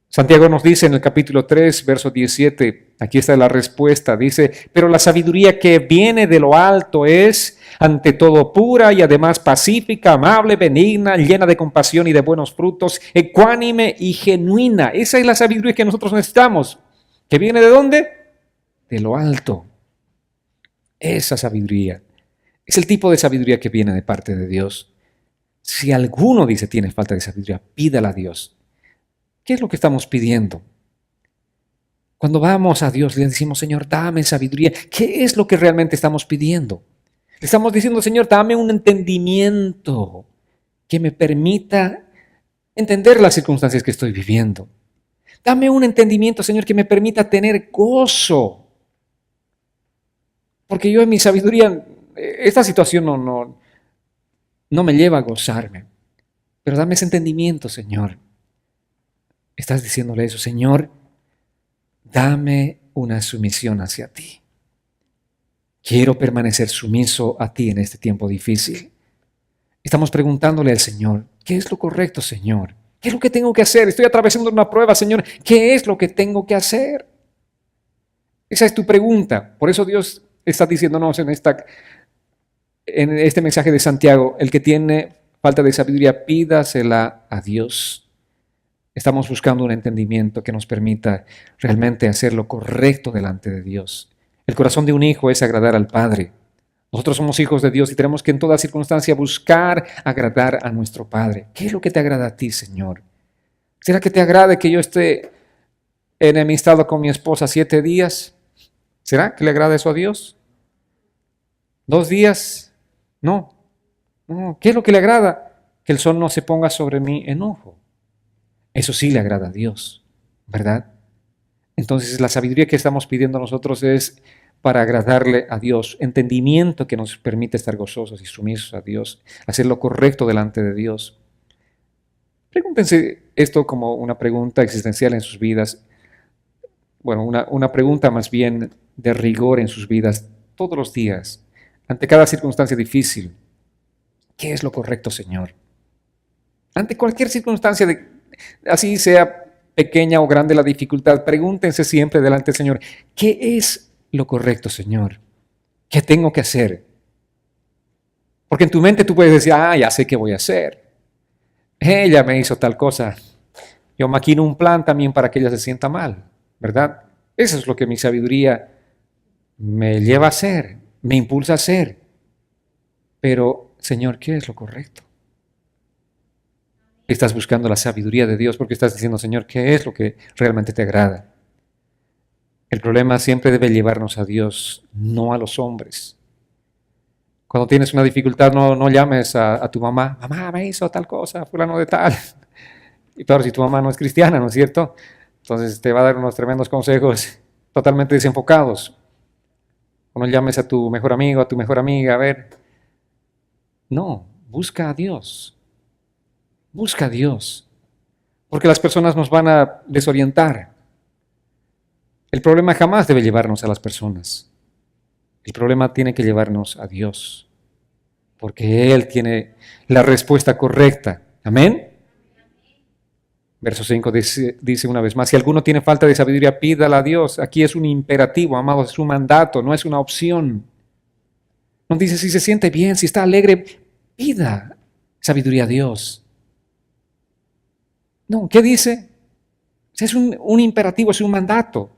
Santiago nos dice en el capítulo 3, verso 17, aquí está la respuesta, dice, pero la sabiduría que viene de lo alto es, ante todo, pura y además pacífica, amable, benigna, llena de compasión y de buenos frutos, ecuánime y genuina. Esa es la sabiduría que nosotros necesitamos. ¿Que viene de dónde? De lo alto. Esa sabiduría es el tipo de sabiduría que viene de parte de Dios. Si alguno dice tiene falta de sabiduría, pídala a Dios. ¿Qué es lo que estamos pidiendo? Cuando vamos a Dios le decimos, Señor, dame sabiduría. ¿Qué es lo que realmente estamos pidiendo? Le estamos diciendo, Señor, dame un entendimiento que me permita entender las circunstancias que estoy viviendo. Dame un entendimiento, Señor, que me permita tener gozo. Porque yo en mi sabiduría, esta situación no me lleva a gozarme. Pero dame ese entendimiento, Señor. Estás diciéndole eso, Señor, dame una sumisión hacia ti. Quiero permanecer sumiso a ti en este tiempo difícil. Estamos preguntándole al Señor, ¿qué es lo correcto, Señor? ¿Qué es lo que tengo que hacer? Estoy atravesando una prueba, Señor. ¿Qué es lo que tengo que hacer? Esa es tu pregunta. Por eso Dios está diciéndonos en este mensaje de Santiago, el que tiene falta de sabiduría, pídasela a Dios. Estamos buscando un entendimiento que nos permita realmente hacer lo correcto delante de Dios. El corazón de un hijo es agradar al Padre. Nosotros somos hijos de Dios y tenemos que en toda circunstancia buscar agradar a nuestro Padre. ¿Qué es lo que te agrada a ti, Señor? ¿Será que te agrade que yo esté enemistado con mi esposa 7 días? ¿Será que le agrada eso a Dios? ¿2 días? No. ¿Qué es lo que le agrada? Que el sol no se ponga sobre mi enojo. Eso sí le agrada a Dios, ¿verdad? Entonces la sabiduría que estamos pidiendo nosotros es para agradarle a Dios, entendimiento que nos permite estar gozosos y sumisos a Dios, hacer lo correcto delante de Dios. Pregúntense esto como una pregunta existencial en sus vidas, bueno, una pregunta más bien de rigor en sus vidas todos los días, ante cada circunstancia difícil. ¿Qué es lo correcto, Señor? Ante cualquier circunstancia así sea pequeña o grande la dificultad, pregúntense siempre delante del Señor, ¿qué es lo correcto, Señor? ¿Qué tengo que hacer? Porque en tu mente tú puedes decir, ya sé qué voy a hacer. Ella me hizo tal cosa. Yo maquino un plan también para que ella se sienta mal, ¿verdad? Eso es lo que mi sabiduría me lleva a hacer, me impulsa a hacer. Pero, Señor, ¿qué es lo correcto? Estás buscando la sabiduría de Dios porque estás diciendo, Señor, ¿qué es lo que realmente te agrada? El problema siempre debe llevarnos a Dios, no a los hombres. Cuando tienes una dificultad, no llames a tu mamá, mamá, me hizo tal cosa, fulano de tal. Y claro, si tu mamá no es cristiana, ¿no es cierto? Entonces te va a dar unos tremendos consejos totalmente desenfocados. O no llames a tu mejor amigo, a tu mejor amiga, a ver. No, busca a Dios. Busca a Dios. Porque las personas nos van a desorientar. El problema jamás debe llevarnos a las personas. El problema tiene que llevarnos a Dios. Porque Él tiene la respuesta correcta. Amén. Verso 5 dice una vez más, si alguno tiene falta de sabiduría, pídala a Dios. Aquí es un imperativo, amados, es un mandato, no es una opción. No dice si se siente bien, si está alegre, pida sabiduría a Dios. No, ¿qué dice? Es un imperativo, es un mandato.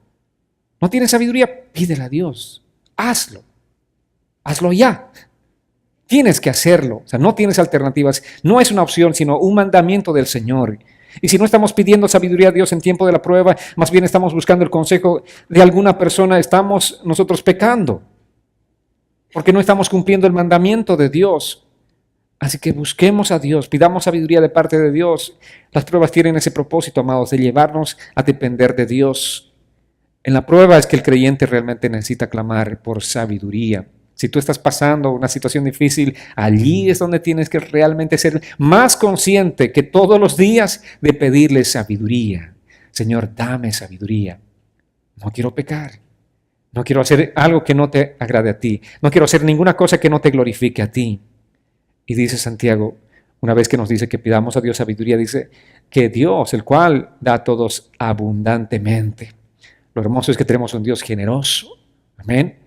No tienes sabiduría, pídela a Dios. Hazlo. Hazlo ya. Tienes que hacerlo. O sea, no tienes alternativas. No es una opción, sino un mandamiento del Señor. Y si no estamos pidiendo sabiduría a Dios en tiempo de la prueba, más bien estamos buscando el consejo de alguna persona, estamos nosotros pecando. Porque no estamos cumpliendo el mandamiento de Dios. Así que busquemos a Dios, pidamos sabiduría de parte de Dios. Las pruebas tienen ese propósito, amados, de llevarnos a depender de Dios. En la prueba es que el creyente realmente necesita clamar por sabiduría. Si tú estás pasando una situación difícil, allí es donde tienes que realmente ser más consciente que todos los días de pedirle sabiduría. Señor, dame sabiduría. No quiero pecar. No quiero hacer algo que no te agrade a ti. No quiero hacer ninguna cosa que no te glorifique a ti. Y dice Santiago, una vez que nos dice que pidamos a Dios sabiduría, dice que Dios, el cual da a todos abundantemente. Lo hermoso es que tenemos un Dios generoso. Amén.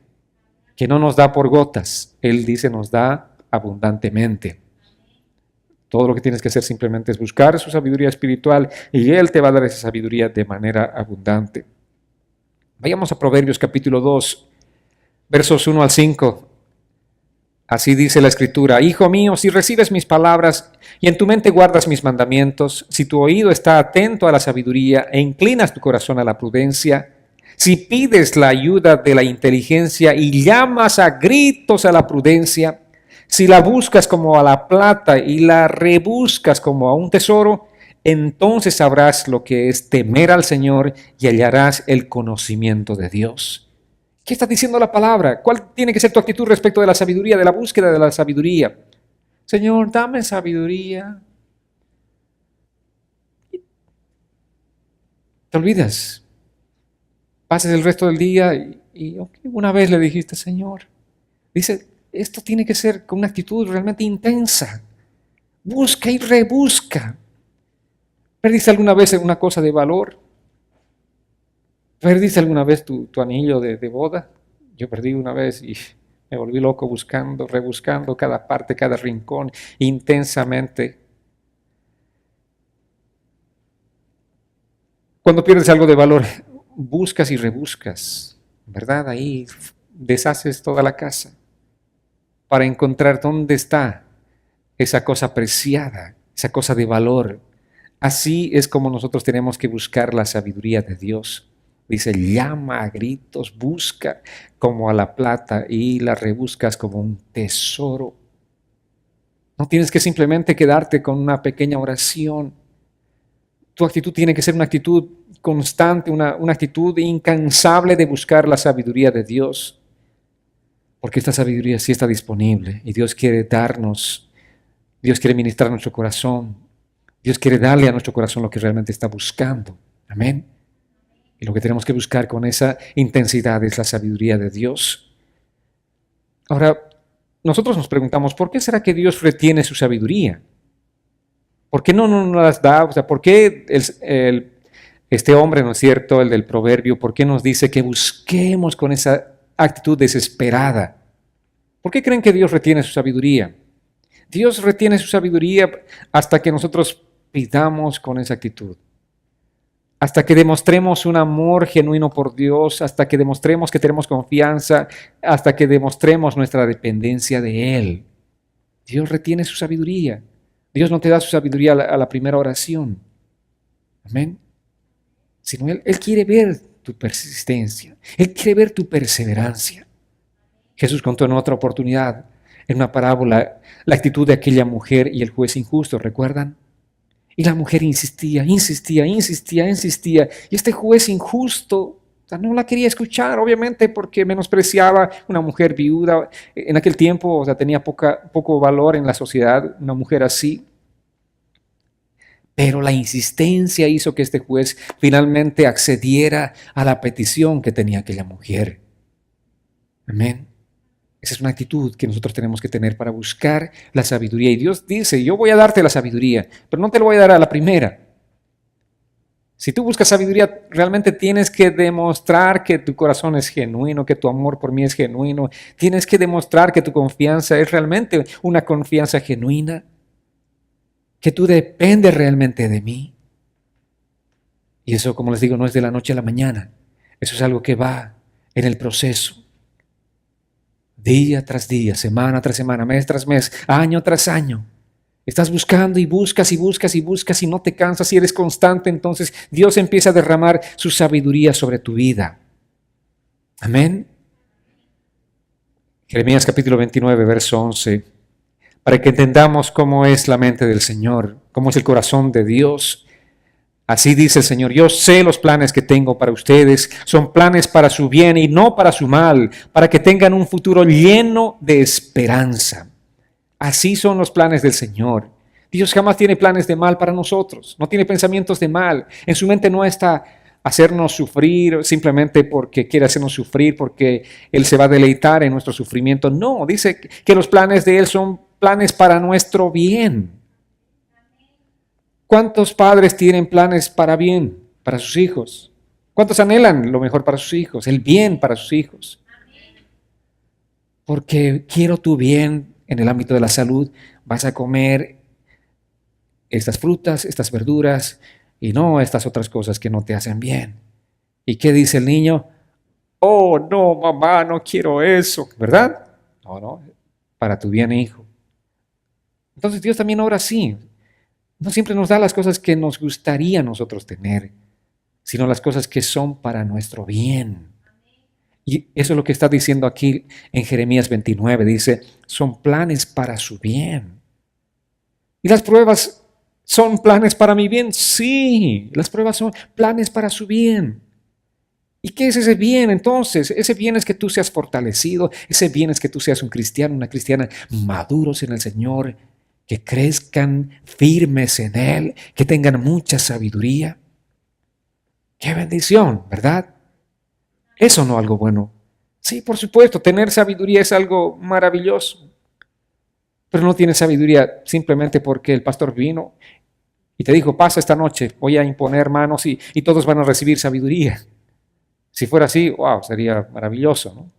Que no nos da por gotas. Él dice nos da abundantemente. Todo lo que tienes que hacer simplemente es buscar su sabiduría espiritual y Él te va a dar esa sabiduría de manera abundante. Vayamos a Proverbios capítulo 2, versos 1 al 5. Así dice la Escritura, Hijo mío, si recibes mis palabras y en tu mente guardas mis mandamientos, si tu oído está atento a la sabiduría e inclinas tu corazón a la prudencia, si pides la ayuda de la inteligencia y llamas a gritos a la prudencia, si la buscas como a la plata y la rebuscas como a un tesoro, entonces sabrás lo que es temer al Señor y hallarás el conocimiento de Dios. ¿Qué está diciendo la palabra? ¿Cuál tiene que ser tu actitud respecto de la sabiduría, de la búsqueda de la sabiduría? Señor, dame sabiduría. Te olvidas. Pases el resto del día y una vez le dijiste, Señor. Dice, esto tiene que ser con una actitud realmente intensa. Busca y rebusca. ¿Perdiste alguna vez una cosa de valor? ¿Perdiste alguna vez tu anillo de boda? Yo perdí una vez y me volví loco buscando, rebuscando cada parte, cada rincón, intensamente. Cuando pierdes algo de valor, buscas y rebuscas, ¿verdad? Ahí deshaces toda la casa para encontrar dónde está esa cosa preciada, esa cosa de valor. Así es como nosotros tenemos que buscar la sabiduría de Dios. Dice, llama a gritos, busca como a la plata y la rebuscas como un tesoro. No tienes que simplemente quedarte con una pequeña oración. Tu actitud tiene que ser una actitud constante, una actitud incansable de buscar la sabiduría de Dios. Porque esta sabiduría sí está disponible y Dios quiere darnos, Dios quiere ministrar nuestro corazón. Dios quiere darle a nuestro corazón lo que realmente está buscando. Amén. Y lo que tenemos que buscar con esa intensidad es la sabiduría de Dios. Ahora, nosotros nos preguntamos, ¿por qué será que Dios retiene su sabiduría? ¿Por qué no nos las da? O sea, ¿por qué este hombre, ¿no es cierto?, el del proverbio, ¿por qué nos dice que busquemos con esa actitud desesperada? ¿Por qué creen que Dios retiene su sabiduría? Dios retiene su sabiduría hasta que nosotros pidamos con esa actitud. hasta que demostremos un amor genuino por Dios, hasta que demostremos que tenemos confianza, hasta que demostremos nuestra dependencia de Él. Dios retiene su sabiduría. Dios no te da su sabiduría a la primera oración. Amén. Sino Él quiere ver tu persistencia. Él quiere ver tu perseverancia. Jesús contó en otra oportunidad, en una parábola, la actitud de aquella mujer y el juez injusto, ¿recuerdan? Y la mujer insistía. Y este juez injusto, no la quería escuchar, obviamente, porque menospreciaba una mujer viuda. En aquel tiempo, tenía poco valor en la sociedad, una mujer así. Pero la insistencia hizo que este juez finalmente accediera a la petición que tenía aquella mujer. Amén. Esa es una actitud que nosotros tenemos que tener para buscar la sabiduría. Y Dios dice, yo voy a darte la sabiduría, pero no te lo voy a dar a la primera. Si tú buscas sabiduría, realmente tienes que demostrar que tu corazón es genuino, que tu amor por mí es genuino. Tienes que demostrar que tu confianza es realmente una confianza genuina, que tú dependes realmente de mí. Y eso, como les digo, no es de la noche a la mañana. Eso es algo que va en el proceso. Día tras día, semana tras semana, mes tras mes, año tras año. Estás buscando y buscas y no te cansas y eres constante. Entonces Dios empieza a derramar su sabiduría sobre tu vida. Amén. Jeremías capítulo 29, verso 11. Para que entendamos cómo es la mente del Señor, cómo es el corazón de Dios. Así dice el Señor, yo sé los planes que tengo para ustedes, son planes para su bien y no para su mal, para que tengan un futuro lleno de esperanza. Así son los planes del Señor. Dios jamás tiene planes de mal para nosotros, no tiene pensamientos de mal. En su mente no está hacernos sufrir simplemente porque quiere hacernos sufrir, porque Él se va a deleitar en nuestro sufrimiento. No, dice que los planes de Él son planes para nuestro bien. ¿Cuántos padres tienen planes para bien para sus hijos? ¿Cuántos anhelan lo mejor para sus hijos, el bien para sus hijos? Porque quiero tu bien en el ámbito de la salud. Vas a comer estas frutas, estas verduras y no estas otras cosas que no te hacen bien. ¿Y qué dice el niño? Oh, no, mamá, no quiero eso, ¿verdad? No, para tu bien, hijo. Entonces Dios también obra así. No siempre nos da las cosas que nos gustaría a nosotros tener, sino las cosas que son para nuestro bien. Y eso es lo que está diciendo aquí en Jeremías 29. Dice, son planes para su bien. ¿Y las pruebas son planes para mi bien? Sí, las pruebas son planes para su bien. ¿Y qué es ese bien entonces? Ese bien es que tú seas fortalecido, ese bien es que tú seas un cristiano, una cristiana maduros en el Señor, que crezcan firmes en Él, que tengan mucha sabiduría. ¡Qué bendición!, ¿verdad? ¿Eso no algo bueno? Sí, por supuesto, tener sabiduría es algo maravilloso. Pero no tienes sabiduría simplemente porque el pastor vino y te dijo, pasa esta noche, voy a imponer manos y todos van a recibir sabiduría. Si fuera así, wow, sería maravilloso, ¿no?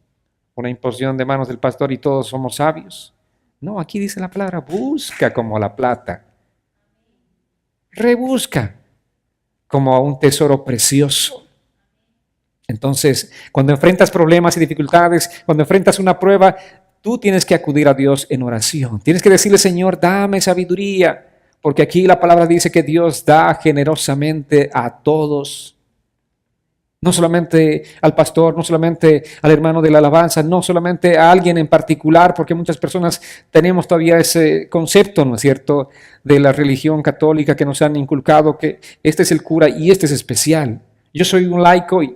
Una imposición de manos del pastor y todos somos sabios. No, aquí dice la palabra, busca como la plata. Rebusca como a un tesoro precioso. Entonces, cuando enfrentas problemas y dificultades, cuando enfrentas una prueba, tú tienes que acudir a Dios en oración. Tienes que decirle, Señor, dame sabiduría, porque aquí la palabra dice que Dios da generosamente a todos. No solamente al pastor, no solamente al hermano de la alabanza, no solamente a alguien en particular, porque muchas personas tenemos todavía ese concepto, ¿no es cierto?, de la religión católica que nos han inculcado, que este es el cura y este es especial. Yo soy un laico y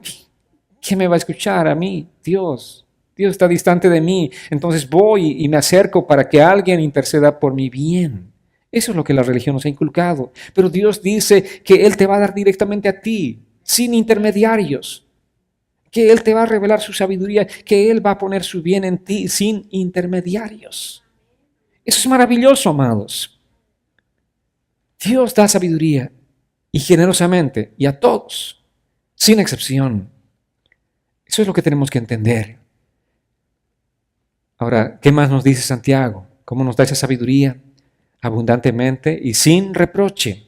¿quién me va a escuchar? A mí, Dios. Dios está distante de mí, entonces voy y me acerco para que alguien interceda por mi bien. Eso es lo que la religión nos ha inculcado. Pero Dios dice que Él te va a dar directamente a ti, sin intermediarios, que Él te va a revelar su sabiduría, que Él va a poner su bien en ti sin intermediarios. Eso es maravilloso, amados. Dios da sabiduría y generosamente y a todos, sin excepción. Eso es lo que tenemos que entender. Ahora, ¿qué más nos dice Santiago? ¿Cómo nos da esa sabiduría? Abundantemente y sin reproche.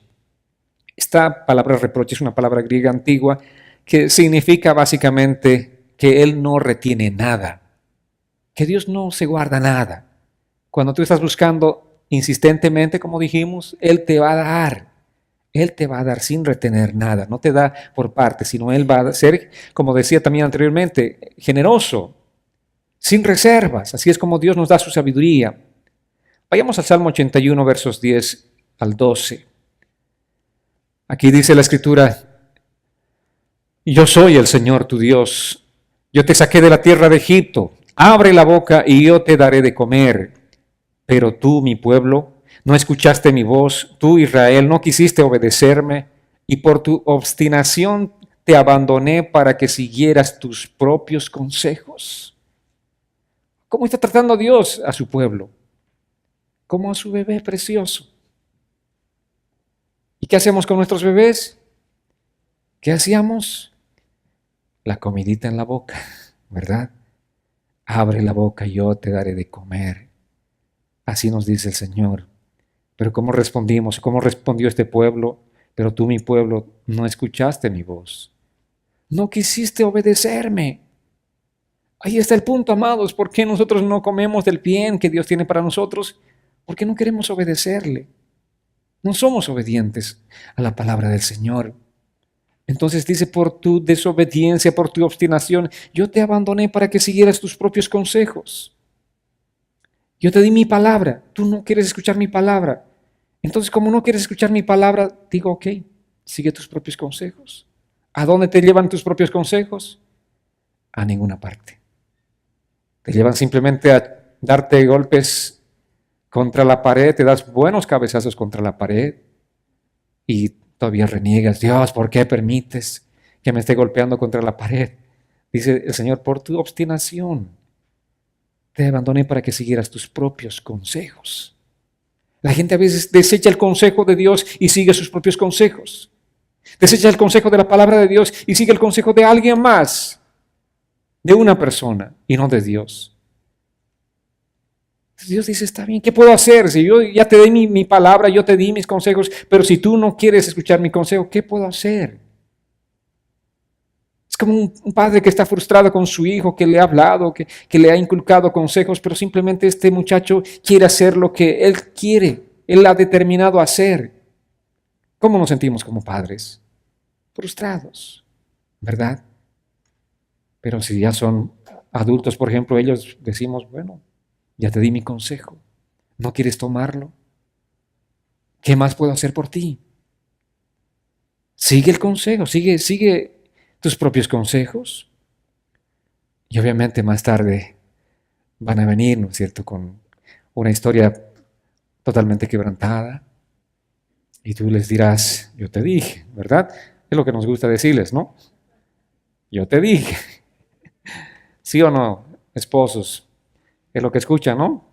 Esta palabra reproche es una palabra griega antigua que significa básicamente que Él no retiene nada, que Dios no se guarda nada. Cuando tú estás buscando insistentemente, como dijimos, Él te va a dar. Él te va a dar sin retener nada, no te da por parte, sino Él va a ser, como decía también anteriormente, generoso, sin reservas. Así es como Dios nos da su sabiduría. Vayamos al Salmo 81, versos 10 al 12. Aquí dice la Escritura: yo soy el Señor tu Dios, yo te saqué de la tierra de Egipto, abre la boca y yo te daré de comer. Pero tú, mi pueblo, no escuchaste mi voz, tú, Israel, no quisiste obedecerme, y por tu obstinación te abandoné para que siguieras tus propios consejos. ¿Cómo está tratando Dios a su pueblo? Como a su bebé precioso. ¿Y qué hacemos con nuestros bebés? ¿Qué hacíamos? La comidita en la boca, ¿verdad? Abre la boca y yo te daré de comer. Así nos dice el Señor. Pero ¿cómo respondimos? ¿Cómo respondió este pueblo? Pero tú, mi pueblo, no escuchaste mi voz. No quisiste obedecerme. Ahí está el punto, amados. ¿Por qué nosotros no comemos del bien que Dios tiene para nosotros? Porque no queremos obedecerle. No somos obedientes a la palabra del Señor. Entonces dice: por tu desobediencia, por tu obstinación, yo te abandoné para que siguieras tus propios consejos. Yo te di mi palabra, tú no quieres escuchar mi palabra. Entonces, como no quieres escuchar mi palabra, digo, ok, sigue tus propios consejos. ¿A dónde te llevan tus propios consejos? A ninguna parte. Te llevan simplemente a darte golpes contra la pared, te das buenos cabezazos contra la pared y todavía reniegas: Dios, ¿por qué permites que me esté golpeando contra la pared? Dice el Señor: por tu obstinación te abandoné para que siguieras tus propios consejos. La gente a veces desecha el consejo de Dios y sigue sus propios consejos. Desecha el consejo de la palabra de Dios y sigue el consejo de alguien más, de una persona y no de Dios. Dios dice: está bien, ¿qué puedo hacer? Si yo ya te di mi palabra, yo te di mis consejos, pero si tú no quieres escuchar mi consejo, ¿qué puedo hacer? Es como un padre que está frustrado con su hijo, que le ha hablado, que le ha inculcado consejos, pero simplemente este muchacho quiere hacer lo que él quiere, él ha determinado hacer. ¿Cómo nos sentimos como padres? Frustrados, ¿verdad? Pero si ya son adultos, por ejemplo, ellos decimos: bueno, ya te di mi consejo, ¿no quieres tomarlo? ¿Qué más puedo hacer por ti? Sigue el consejo, sigue tus propios consejos. Y obviamente más tarde van a venir, ¿no es cierto?, con una historia totalmente quebrantada. Y tú les dirás: yo te dije, ¿verdad? Es lo que nos gusta decirles, ¿no? Yo te dije. ¿Sí o no, esposos? Es lo que escuchan, ¿no?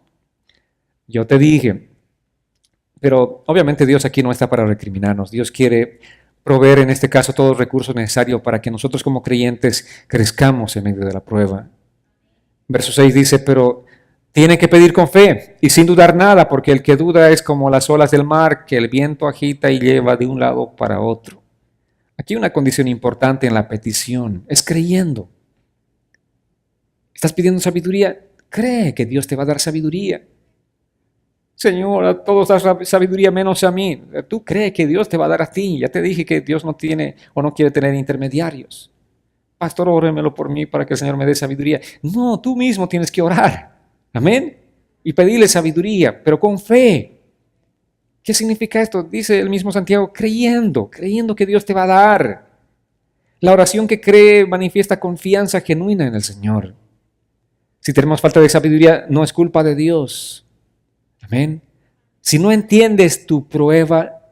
Yo te dije. Pero obviamente Dios aquí no está para recriminarnos. Dios quiere proveer en este caso todo el recurso necesario para que nosotros como creyentes crezcamos en medio de la prueba. Verso 6 dice: pero tiene que pedir con fe y sin dudar nada, porque el que duda es como las olas del mar que el viento agita y lleva de un lado para otro. Aquí hay una condición importante en la petición, es creyendo. ¿Estás pidiendo sabiduría? Cree que Dios te va a dar sabiduría. Señor, a todos das sabiduría menos a mí. Tú crees que Dios te va a dar a ti. Ya te dije que Dios no tiene o no quiere tener intermediarios. Pastor, óремelo por mí para que el Señor me dé sabiduría. No, tú mismo tienes que orar. Amén. Y pedirle sabiduría, pero con fe. ¿Qué significa esto? Dice el mismo Santiago: creyendo que Dios te va a dar. La oración que cree manifiesta confianza genuina en el Señor. Si tenemos falta de sabiduría, no es culpa de Dios. Amén. Si no entiendes tu prueba,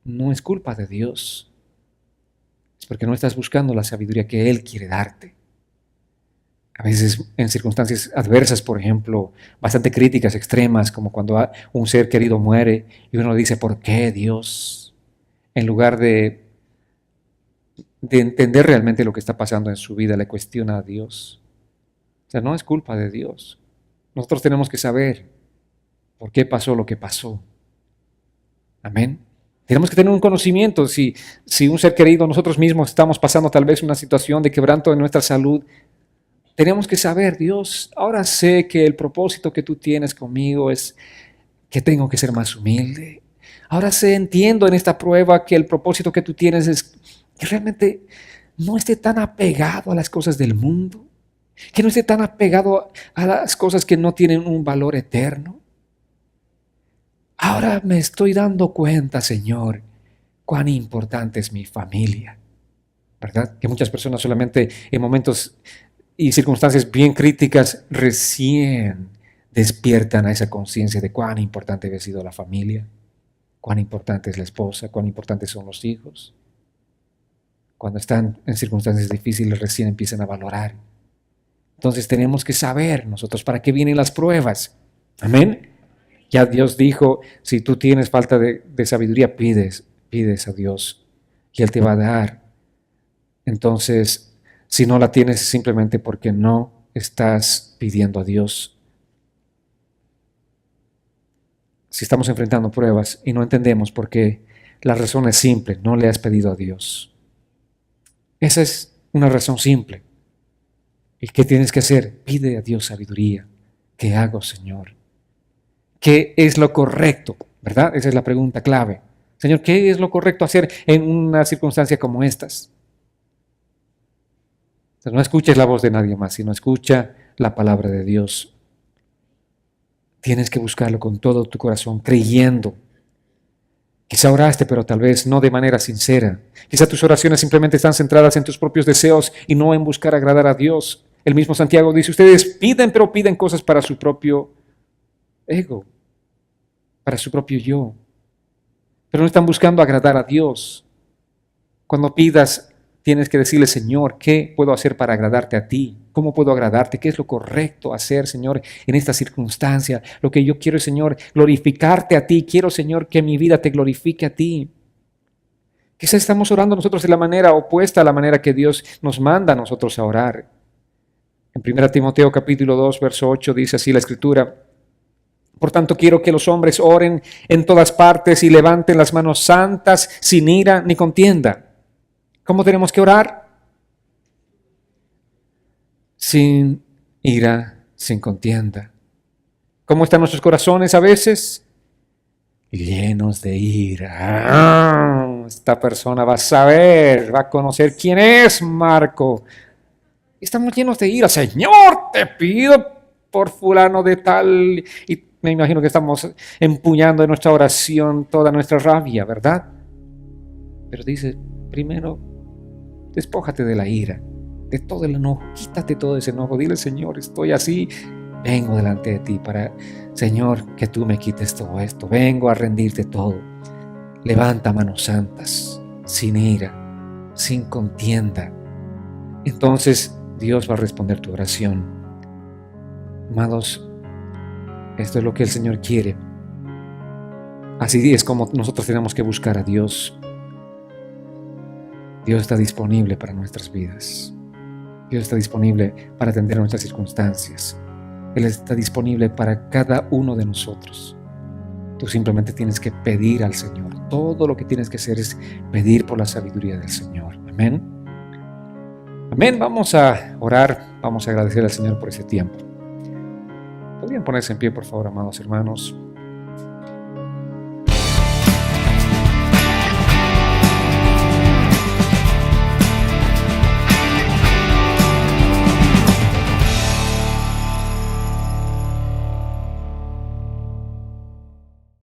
no es culpa de Dios. Es porque no estás buscando la sabiduría que Él quiere darte. A veces en circunstancias adversas, por ejemplo, bastante críticas, extremas, como cuando un ser querido muere y uno dice: ¿por qué, Dios? En lugar de entender realmente lo que está pasando en su vida, le cuestiona a Dios. O sea, no es culpa de Dios. Nosotros tenemos que saber por qué pasó lo que pasó. Amén. Tenemos que tener un conocimiento. Si un ser querido, nosotros mismos estamos pasando tal vez una situación de quebranto en nuestra salud, tenemos que saber, Dios, ahora sé que el propósito que tú tienes conmigo es que tengo que ser más humilde. Ahora sé, entiendo en esta prueba que el propósito que tú tienes es que realmente no esté tan apegado a las cosas del mundo, que no esté tan apegado a las cosas que no tienen un valor eterno. Ahora me estoy dando cuenta, Señor, cuán importante es mi familia, ¿verdad? Que muchas personas solamente en momentos y circunstancias bien críticas recién despiertan a esa conciencia de cuán importante había sido la familia, cuán importante es la esposa, cuán importantes son los hijos. Cuando están en circunstancias difíciles recién empiezan a valorar. Entonces tenemos que saber nosotros para qué vienen las pruebas. Amén. Ya Dios dijo, si tú tienes falta de sabiduría, pides a Dios y Él te va a dar. Entonces, si no la tienes es simplemente porque no estás pidiendo a Dios. Si estamos enfrentando pruebas y no entendemos por qué, la razón es simple, no le has pedido a Dios. Esa es una razón simple. ¿Y qué tienes que hacer? Pide a Dios sabiduría. ¿Qué hago, Señor? ¿Qué es lo correcto? ¿Verdad? Esa es la pregunta clave. Señor, ¿qué es lo correcto hacer en una circunstancia como estas? Entonces, no escuches la voz de nadie más, sino escucha la palabra de Dios. Tienes que buscarlo con todo tu corazón, creyendo. Quizá oraste, pero tal vez no de manera sincera. Quizá tus oraciones simplemente están centradas en tus propios deseos y no en buscar agradar a Dios. El mismo Santiago dice, ustedes piden, pero piden cosas para su propio ego, para su propio yo. Pero no están buscando agradar a Dios. Cuando pidas, tienes que decirle, Señor, ¿qué puedo hacer para agradarte a ti? ¿Cómo puedo agradarte? ¿Qué es lo correcto hacer, Señor, en esta circunstancia? Lo que yo quiero es, Señor, glorificarte a ti. Quiero, Señor, que mi vida te glorifique a ti. Quizás estamos orando nosotros de la manera opuesta a la manera que Dios nos manda a nosotros a orar. En 1 Timoteo capítulo 2, verso 8 dice así la Escritura. Por tanto, quiero que los hombres oren en todas partes y levanten las manos santas sin ira ni contienda. ¿Cómo tenemos que orar? Sin ira, sin contienda. ¿Cómo están nuestros corazones a veces? Llenos de ira. Esta persona va a saber, va a conocer quién es Marco. Estamos llenos de ira. Señor, te pido por fulano de tal. Y me imagino que estamos empuñando en nuestra oración toda nuestra rabia, ¿verdad? Pero dice, primero, despójate de la ira, de todo el enojo, quítate todo ese enojo. Dile, Señor, estoy así, vengo delante de ti para, Señor, que tú me quites todo esto. Vengo a rendirte todo. Levanta manos santas, sin ira, sin contienda. Entonces Dios va a responder tu oración. Amados, esto es lo que el Señor quiere. Así es como nosotros tenemos que buscar a Dios. Dios está disponible para nuestras vidas. Dios está disponible para atender a nuestras circunstancias. Él está disponible para cada uno de nosotros. Tú simplemente tienes que pedir al Señor. Todo lo que tienes que hacer es pedir por la sabiduría del Señor. Amén. Amén. Vamos a orar. Vamos a agradecer al Señor por ese tiempo. ¿Podrían ponerse en pie, por favor, amados hermanos?